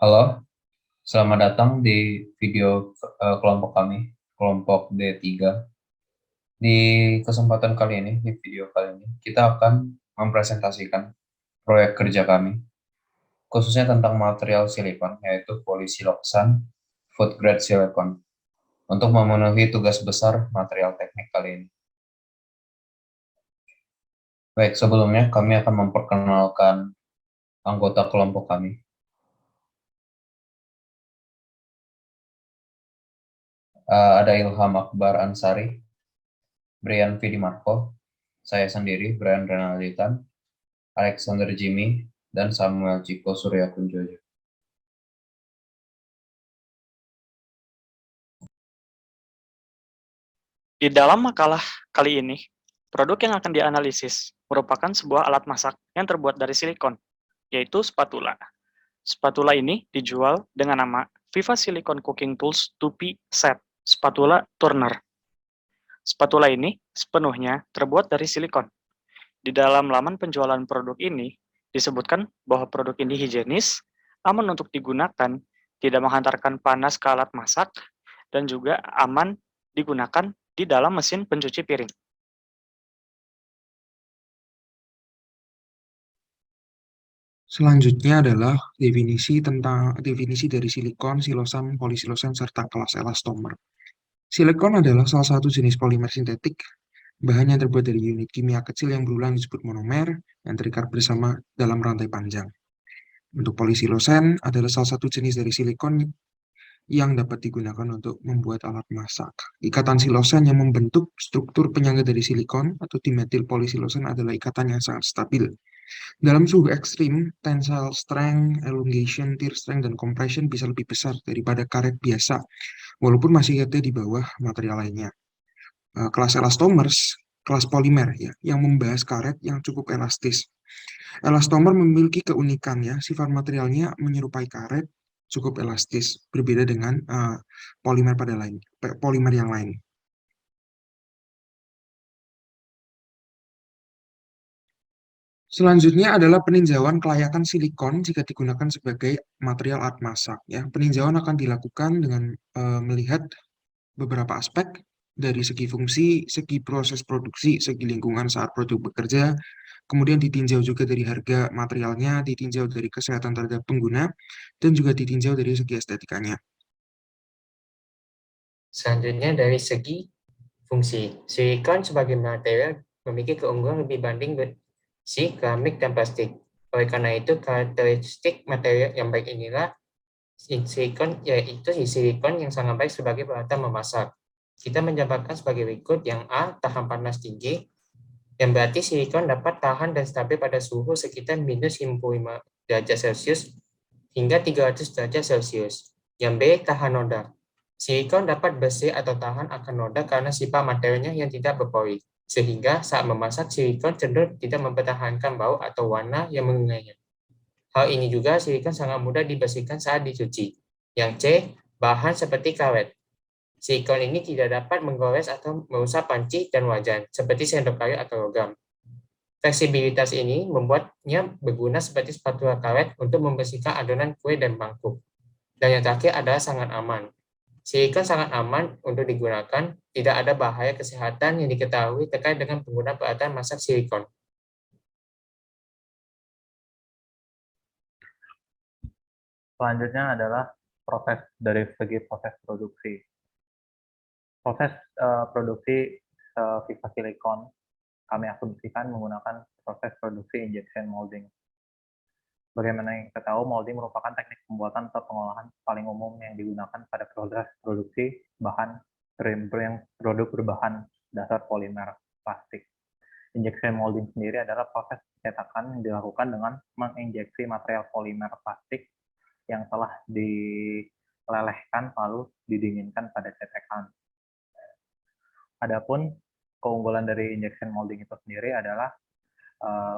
Halo, selamat datang di video kelompok kami, kelompok D3. Di kesempatan kali ini, di video kali ini, kita akan mempresentasikan proyek kerja kami, khususnya tentang material silikon, yaitu polysiloxane food grade silicon, untuk memenuhi tugas besar material teknik kali ini. Baik, sebelumnya kami akan memperkenalkan anggota kelompok kami. Ada Ilham Akbar Ansari, Brian Vidimarko, saya sendiri, Brian Renalditan, Alexander Jimmy, dan Samuel Ciko Surya Kunjoyo. Di dalam makalah kali ini, produk yang akan dianalisis merupakan sebuah alat masak yang terbuat dari silikon, yaitu spatula. Spatula ini dijual dengan nama Viva Silicon Cooking Tools 2P Set Spatula Turner. Spatula ini sepenuhnya terbuat dari silikon. Di dalam laman penjualan produk ini, disebutkan bahwa produk ini higienis, aman untuk digunakan, tidak menghantarkan panas ke alat masak, dan juga aman digunakan di dalam mesin pencuci piring. Selanjutnya adalah definisi dari silikon, silosan, polisilosan, serta kelas elastomer. Silikon adalah salah satu jenis polimer sintetik, bahan yang terbuat dari unit kimia kecil yang berulang disebut monomer, yang terikat bersama dalam rantai panjang. Untuk polisilosen adalah salah satu jenis dari silikon yang dapat digunakan untuk membuat alat masak. Ikatan silosen yang membentuk struktur penyangga dari silikon atau dimetil polisilosen adalah ikatan yang sangat stabil. Dalam suhu ekstrim, tensile strength, elongation, tear strength, dan compression bisa lebih besar daripada karet biasa, walaupun masih ada di bawah material lainnya. Kelas elastomers, kelas polimer ya, yang membahas karet yang cukup elastis. Elastomer memiliki keunikan ya, sifat materialnya menyerupai karet, cukup elastis, berbeda dengan polimer yang lain. Selanjutnya adalah peninjauan kelayakan silikon jika digunakan sebagai material alat masak. Ya, peninjauan akan dilakukan dengan melihat beberapa aspek dari segi fungsi, segi proses produksi, segi lingkungan saat produk bekerja, kemudian ditinjau juga dari harga materialnya, ditinjau dari kesehatan terhadap pengguna, dan juga ditinjau dari segi estetikanya. Selanjutnya dari segi fungsi, silikon sebagai material memiliki keunggulan lebih banding besi, keramik, dan plastik. Oleh karena itu, karakteristik material yang baik inilah silikon, yaitu silikon yang sangat baik sebagai peralatan memasak. Kita menjabarkan sebagai berikut: yang A, tahan panas tinggi, yang berarti silikon dapat tahan dan stabil pada suhu sekitar minus 55 derajat Celcius hingga 300 derajat Celcius. Yang B, tahan noda. Silikon dapat bersih atau tahan akan noda karena sifat materialnya yang tidak berpori, sehingga saat memasak silikon cenderung tidak mempertahankan bau atau warna yang mengenainya. Hal ini juga silikon sangat mudah dibersihkan saat dicuci. Yang C, bahan seperti karet. Silikon ini tidak dapat menggores atau merusak panci dan wajan, seperti sendok kayu atau logam. Fleksibilitas ini membuatnya berguna seperti spatula karet untuk membersihkan adonan kue dan mangkuk. Dan yang terakhir adalah sangat aman. Silikon sangat aman untuk digunakan, tidak ada bahaya kesehatan yang diketahui terkait dengan penggunaan peralatan masak silikon. Selanjutnya adalah dari segi proses produksi. Proses produksi Viva Silicon kami asumsikan menggunakan proses produksi injection molding. Bagaimana yang kita tahu, molding merupakan teknik pembuatan atau pengolahan paling umum yang digunakan pada proses produksi produk berbahan dasar polimer plastik. Injection molding sendiri adalah proses pencetakan yang dilakukan dengan menginjeksi material polimer plastik yang telah dilelehkan lalu didinginkan pada cetekan. Adapun keunggulan dari injection molding itu sendiri adalah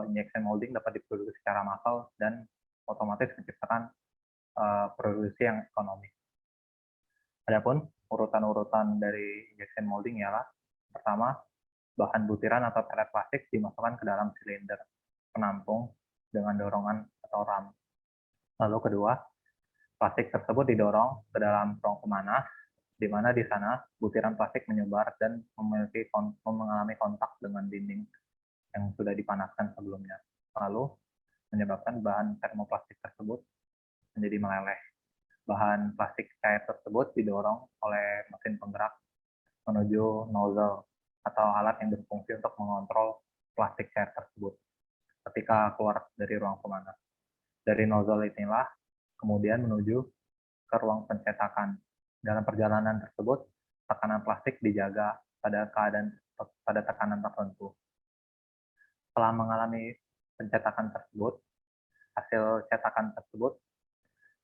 injection molding dapat diproduksi secara massal dan otomatis menciptakan produksi yang ekonomis. Adapun urutan-urutan dari injection molding ialah: pertama, bahan butiran atau pelet plastik dimasukkan ke dalam silinder penampung dengan dorongan atau ram. Lalu kedua, Plastik tersebut didorong ke dalam ruang pemanas, di mana di sana butiran plastik menyebar dan mengalami kontak dengan dinding yang sudah dipanaskan sebelumnya, lalu menyebabkan bahan termoplastik tersebut menjadi meleleh. Bahan plastik cair tersebut didorong oleh mesin penggerak menuju nozzle atau alat yang berfungsi untuk mengontrol plastik cair tersebut ketika keluar dari ruang pemanas. Dari nozzle inilah kemudian menuju ke ruang pencetakan. Dalam perjalanan tersebut, tekanan plastik dijaga pada tekanan tertentu. Setelah mengalami pencetakan tersebut, hasil cetakan tersebut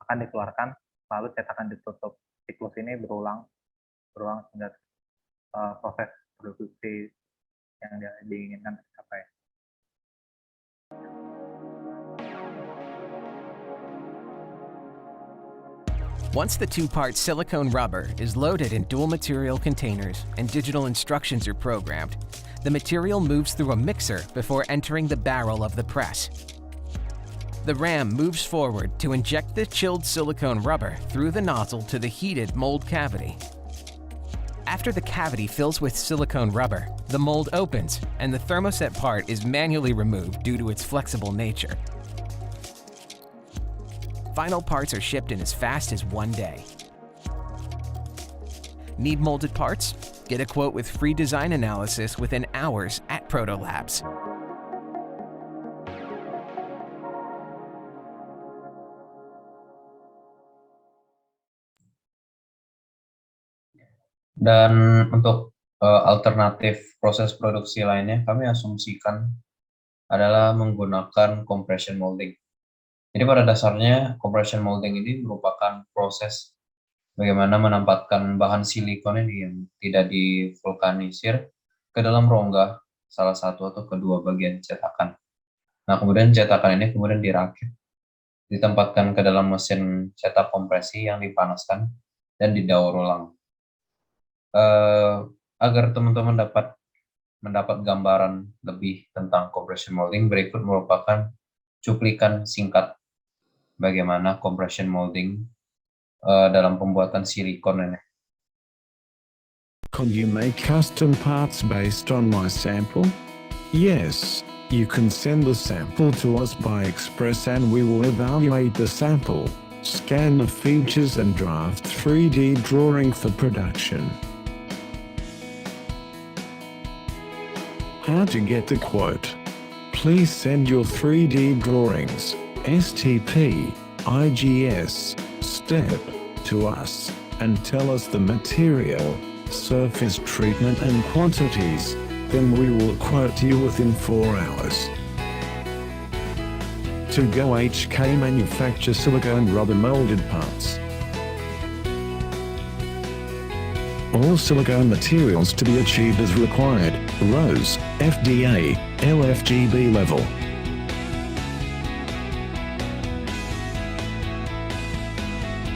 akan dikeluarkan, lalu cetakan ditutup. Siklus ini berulang hingga proses produksi yang diinginkan tercapai. Once the two-part silicone rubber is loaded in dual material containers and digital instructions are programmed, the material moves through a mixer before entering the barrel of the press. The ram moves forward to inject the chilled silicone rubber through the nozzle to the heated mold cavity. After the cavity fills with silicone rubber, the mold opens and the thermoset part is manually removed due to its flexible nature. Final parts are shipped in as fast as one day. Need molded parts? Get a quote with free design analysis within hours at Proto Labs. Dan untuk alternatif proses produksi lainnya, kami asumsikan adalah menggunakan compression molding. Jadi pada dasarnya compression molding ini merupakan proses bagaimana menempatkan bahan silikon ini yang tidak divulkanisir ke dalam rongga salah satu atau kedua bagian cetakan. Nah, kemudian cetakan ini kemudian dirakit, ditempatkan ke dalam mesin cetak kompresi yang dipanaskan dan didaur ulang. Agar teman-teman dapat mendapat gambaran lebih tentang compression molding, berikut merupakan cuplikan singkat bagaimana compression molding dalam pembuatan silikon ini. Could you make custom parts based on my sample? Yes, you can send the sample to us by express and we will evaluate the sample, scan the features and draft 3D drawing for production. How to get the quote? Please send your 3D drawings, STP, IGS, STEP, to us, and tell us the material, surface treatment and quantities, then we will quote you within 4 hours. To Go HK manufacture silicone rubber molded parts. All silicone materials to be achieved as required, RoHS, FDA, LFGB level.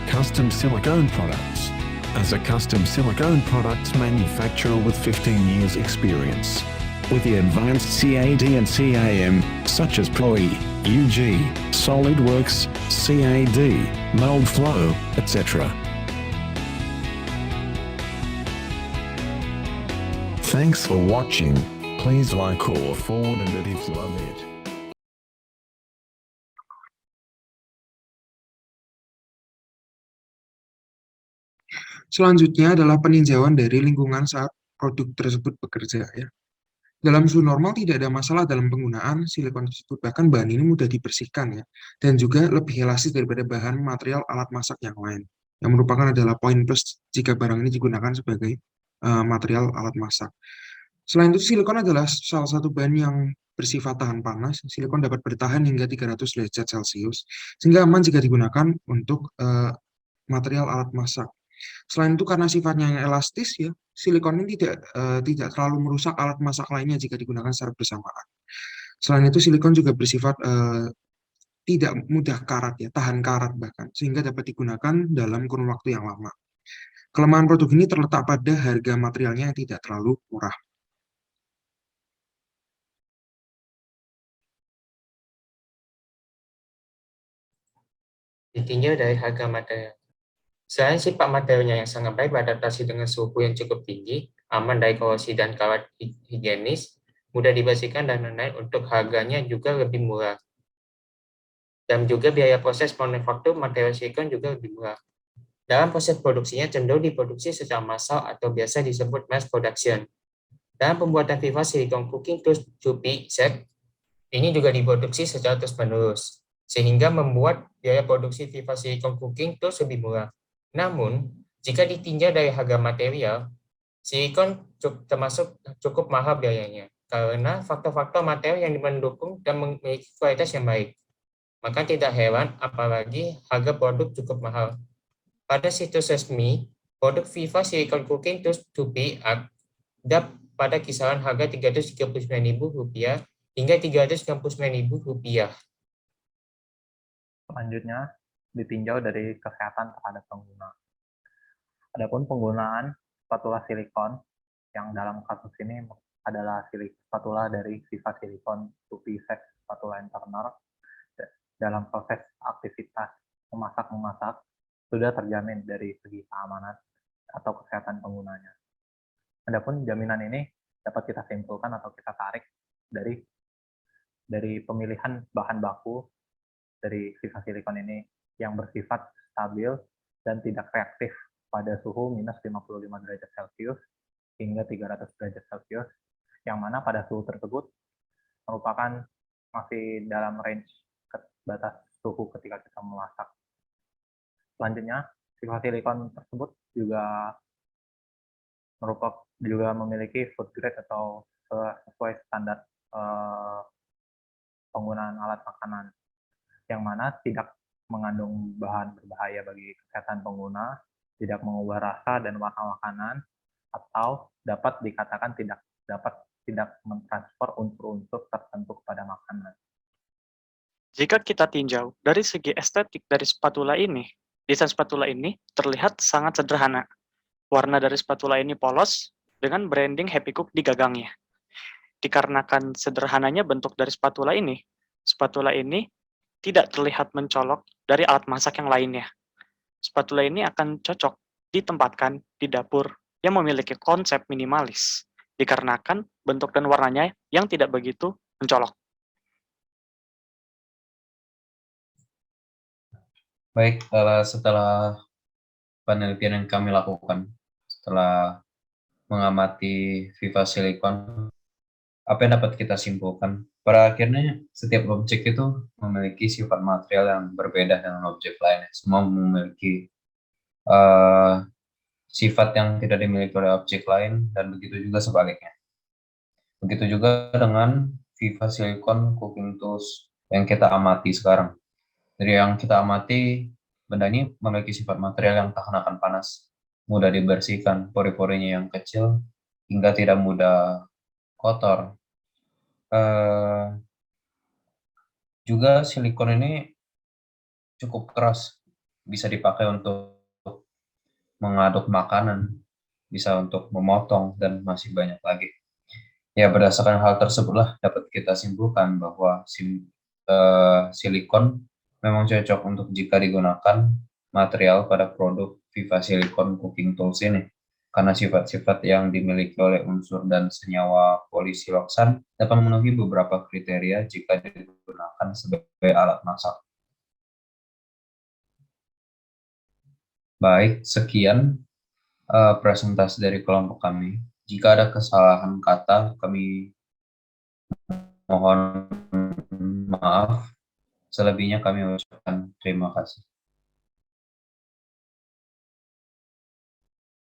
Custom silicone products. As a custom silicone products manufacturer with 15 years experience. With the advanced CAD and CAM, such as POE, UG, SolidWorks, CAD, mold flow, etc. Thanks for watching. Please like or forward it if you love it. Selanjutnya adalah peninjauan dari lingkungan saat produk tersebut bekerja ya. Dalam suhu normal tidak ada masalah dalam penggunaan silikon tersebut, bahkan bahan ini mudah dibersihkan ya, dan juga lebih elastis daripada bahan material alat masak yang lain, yang merupakan adalah poin plus jika barang ini digunakan sebagai material alat masak. Selain itu, silikon adalah salah satu bahan yang bersifat tahan panas. Silikon dapat bertahan hingga 300 derajat Celcius, sehingga aman jika digunakan untuk material alat masak. Selain itu, karena sifatnya yang elastis ya, silikon ini tidak terlalu merusak alat masak lainnya jika digunakan secara bersamaan. Selain itu, silikon juga bersifat tidak mudah karat ya, tahan karat bahkan, sehingga dapat digunakan dalam kurun waktu yang lama. Kelemahan produk ini terletak pada harga materialnya yang tidak terlalu murah. ditinjau dari harga material. Selain sifat materialnya yang sangat baik beradaptasi dengan suhu yang cukup tinggi, aman dari korosi dan kawat higienis, mudah dibersihkan dan lain-lain, untuk harganya juga lebih murah. Dan juga biaya proses manufaktur material silikon juga lebih murah. Dalam proses produksinya cenderung diproduksi secara massal atau biasa disebut mass production. Dalam pembuatan FIFA Silicon Cooking Tube set, ini juga diproduksi secara terus-menerus, sehingga membuat biaya produksi FIFA Silicon Cooking Tools lebih murah. Namun, jika ditinjau dari harga material, silikon termasuk cukup mahal biayanya, karena faktor-faktor material yang mendukung dan memiliki kualitas yang baik. Maka tidak heran apalagi harga produk cukup mahal. Pada situs resmi, produk FIFA Silicon Cooking Tools ada pada kisaran harga Rp339.000 hingga Rp399.000. Selanjutnya, ditinjau dari kesehatan terhadap pengguna. Adapun penggunaan spatula silikon, yang dalam kasus ini adalah spatula dari FIFA Silicon Two-Piece Spatula Turner, dalam proses aktivitas memasak, sudah terjamin dari segi keamanan atau kesehatan penggunanya. Adapun jaminan ini dapat kita simpulkan atau kita tarik dari pemilihan bahan baku dari FIFA Silicon ini yang bersifat stabil dan tidak reaktif pada suhu minus 55 derajat Celcius hingga 300 derajat Celcius, yang mana pada suhu tersebut merupakan masih dalam range batas suhu ketika kita memasak. Selanjutnya, FIFA Silicon tersebut juga memiliki food grade atau sesuai standar penggunaan alat makanan, yang mana tidak mengandung bahan berbahaya bagi kesehatan pengguna, tidak mengubah rasa dan warna makanan, atau dapat dikatakan tidak mentransfer unsur-unsur tertentu kepada makanan. Jika kita tinjau dari segi estetik dari spatula ini, desain spatula ini terlihat sangat sederhana. Warna dari spatula ini polos dengan branding Happy Cook di gagangnya. Dikarenakan sederhananya bentuk dari spatula ini tidak terlihat mencolok dari alat masak yang lainnya. Spatula ini akan cocok ditempatkan di dapur yang memiliki konsep minimalis, dikarenakan bentuk dan warnanya yang tidak begitu mencolok. Baik, setelah penelitian yang kami lakukan, setelah mengamati FIFA Silicon, apa yang dapat kita simpulkan? Pada akhirnya, setiap objek itu memiliki sifat material yang berbeda dengan objek lainnya. Semua memiliki sifat yang tidak dimiliki oleh objek lain, dan begitu juga sebaliknya. Begitu juga dengan FIFA Silicon Cooking Tools yang kita amati sekarang. Dari yang kita amati, benda ini memiliki sifat material yang tahan akan panas, mudah dibersihkan, pori-porinya yang kecil, hingga tidak mudah kotor. Juga silikon ini cukup keras, bisa dipakai untuk mengaduk makanan, bisa untuk memotong, dan masih banyak lagi. Ya, berdasarkan hal tersebutlah dapat kita simpulkan bahwa silikon memang cocok untuk jika digunakan material pada produk FIFA Silicon Cooking Tools ini, karena sifat-sifat yang dimiliki oleh unsur dan senyawa polisiloksan dapat memenuhi beberapa kriteria jika digunakan sebagai alat masak. Baik, sekian presentasi dari kelompok kami. Jika ada kesalahan kata, kami mohon maaf. Selebihnya kami ucapkan terima kasih.